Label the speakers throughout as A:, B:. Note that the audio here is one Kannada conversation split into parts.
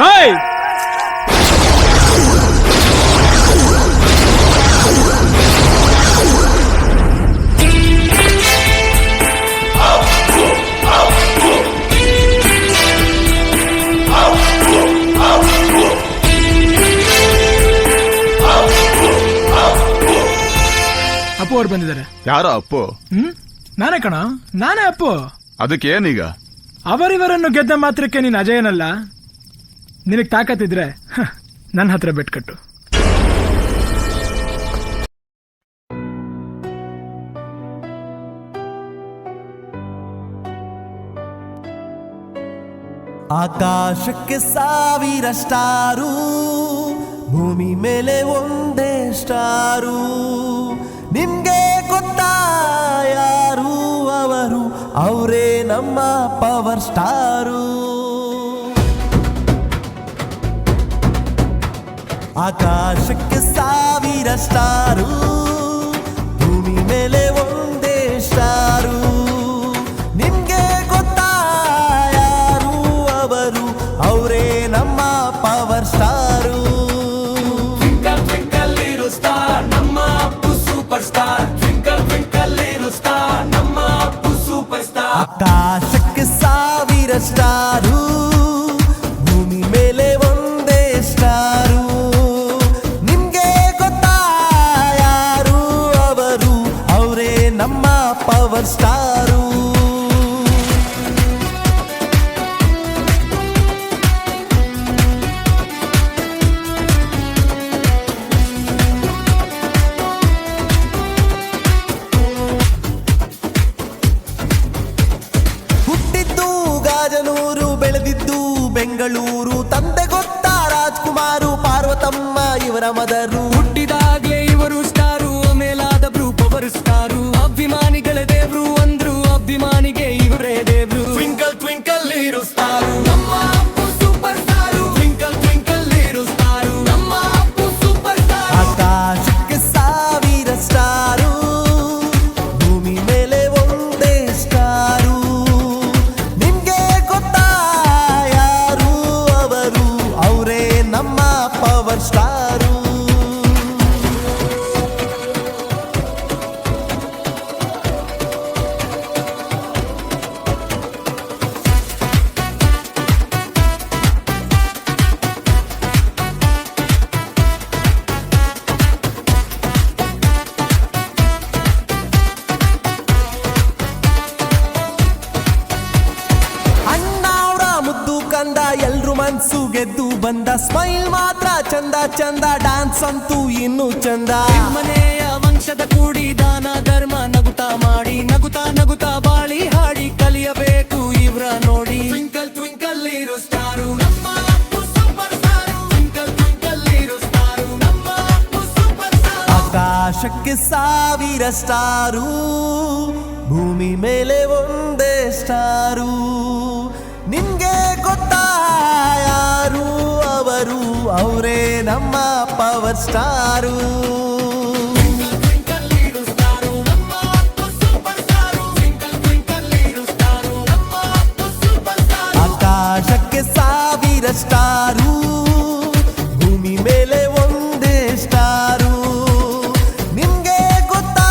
A: ಓಯ್ ಅಪ್ಪು ಅವ್ರು ಬಂದಿದ್ದಾರೆ.
B: ಯಾರೋ ಅಪ್ಪು?
A: ನಾನೇ ಕಣ, ನಾನೇ ಅಪ್ಪು.
B: ಅದಕ್ಕೆ ಏನೀಗ?
A: ಅವರಿವರನ್ನು ಗೆದ್ದ ಮಾತ್ರಕ್ಕೆ ನೀನ್ ಅಜಯನಲ್ಲ. ನಿನಗ್ ತಾಕತ್ತಿದ್ರೆ ನನ್ನ ಹತ್ರ ಬೆಟ್ ಕಟ್ಟು.
C: ಆಕಾಶಕ್ಕೆ 1000 ಸ್ಟಾರು, ಭೂಮಿ ಮೇಲೆ ಒಂದೇ ಸ್ಟಾರು. ನಿಮ್ಗೆ ಗೊತ್ತಾ ಯಾರು ಅವರು? ಅವರೇ ನಮ್ಮ ಪವರ್ ಸ್ಟಾರು. ಆಕಾಶಕ್ಕೆ 1000 ಸ್ಟಾರು, ಭೂಮಿ ಮೇಲೆ ಒಂದೇ ಸ್ಟಾರು. ನಿಮ್ಗೆ ಗೊತ್ತಾ ಯಾರು ಅವರು? ಅವರೇ ನಮ್ಮ power star.
D: Twinkle twinkle little star, ನಮ್ಮ Appu super star. Twinkle twinkle little star, ನಮ್ಮ ಅಪ್ಪು ಸೂಪರ್ ಸ್ಟಾರ್.
C: ಆಕಾಶಕ್ಕೆ 1000 ಸ್ಟಾರು, ಭೂಮಿ ಮೇಲೆ ಒಂದೇ ಸ್ಟಾರು. ನಿಮ್ಗೆ ಗೊತ್ತಾ ಯಾರು ಅವರು? ಅವರೇ ನಮ್ಮ ಪವರ್ ಸ್ಟಾರು. ಹುಟ್ಟಿದ್ದು ಗಾಜನೂರು, ಬೆಳೆದಿದ್ದು ಬೆಂಗಳೂರು. ತಂದೆ ಗೊತ್ತಾ ರಾಜ್ಕುಮಾರು, ಪಾರ್ವತಮ್ಮ ಇವರ ಮದರು.
D: ಹುಟ್ಟಿದಾಗ್ಲೇ ಇವರು ಸ್ಟಾರು, ಮೇಲಾದಬ್ರು ಪವರ್ ಸ್ಟಾರು. ಅಭಿಮಾನಿಗಳ ದೇವ್ರು ಅಂದ್ರು, ಅಭಿಮಾನಿಗೆ ಇವರೇ ದೇವ್ರು. ಟ್ವಿಂಕಲ್ ಟ್ವಿಂಕಲ್ ಲಿಟಲ್ ಸ್ಟಾರು, ನಮ್ಮ Appu super star. Twinkle twinkle little star, ನಮ್ಮ ಅಪ್ಪು ಸೂಪರ್ ಸ್ಟಾರ್.
C: ಆಕಾಶಕ್ಕೆ 1000 ಸ್ಟಾರು, ಭೂಮಿ ಮೇಲೆ ಒಂದೇ ಸ್ಟಾರು. ನಿಮ್ಗೆ ಗೊತ್ತಾ ಯಾರು ಅವರು? ಅವರೇ ನಮ್ಮ ಪವರ್ ಸ್ಟಾರು. ಅಣ್ಣಾವ್ರ ಮುದ್ದು ಕಂದ, ಎಲ್ರು ಮನ್ಸು ಗೆದ್ದು ಬಂದ. ಸ್ಮೈಲ್ ಮಾತ್ರ ಚಂದ ಚಂದ, ಡ್ಯಾನ್ಸ್ ಅಂತೂ ಇನ್ನೂ ಚಂದ.
D: ಮನೆಯ ವಂಶದ ಕೂಡಿ ದಾನ ಧರ್ಮ ನಗುತ್ತಾ ಮಾಡಿ, ನಗುತ್ತಾ ನಗುತ್ತಾ ಬಾಳಿ ಹಾಡಿ ಕಲಿಯಬೇಕು ಇವ್ರ ನೋಡಿ. ಟ್ವಿಂಕಲ್ ಟ್ವಿಂಕಲ್ ಲಿಟಲ್ ಸ್ಟಾರು, ನಮ್ಮ Appu super star. Twinkle twinkle little star, ನಮ್ಮ ಅಪ್ಪು ಸೂಪರ್ ಸ್ಟಾರ್.
C: ಆಕಾಶಕ್ಕೆ 1000 ಸ್ಟಾರು, ಭೂಮಿ ಮೇಲೆ ಒಂದೇ ಸ್ಟಾರು. ನಿಮ್ಗೆ ಗೊತ್ತಾ ಯಾರು ಅವರು? ಅವರೇ ನಮ್ಮ power star.
D: Twinkle little star, ನಮ್ಮ Appu super star. Twinkle twinkle little star, ನಮ್ಮ ಅಪ್ಪು ಸೂಪರ್ ಸ್ಟಾರ್.
C: ಆಕಾಶಕ್ಕೆ 1000 ಸ್ಟಾರು, ಭೂಮಿ ಮೇಲೆ ಒಂದೇ ಸ್ಟಾರು. ನಿಮ್ಗೆ ಗೊತ್ತಾ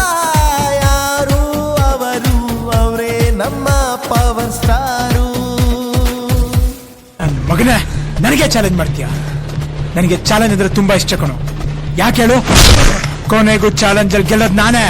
C: ಯಾರು ಅವರು? ಅವರೇ ನಮ್ಮ ಪವರ್ ಸ್ಟಾರು.
A: ಮಗನೇ, ನನಗೆ ಚಾಲೆಂಜ್ ಮಾಡ್ತೀಯ? ನನಗೆ ಚಾಲೆಂಜ್ ಅಂದ್ರೆ ತುಂಬಾ ಇಷ್ಟ ಕಣೋ. ಯಾಕೆ ಹೇಳು? ಕೊನೆಗೂ ಚಾಲೆಂಜ್ ಅಲ್ಲಿ ಗೆಲ್ಲೋದು ನಾನೇ.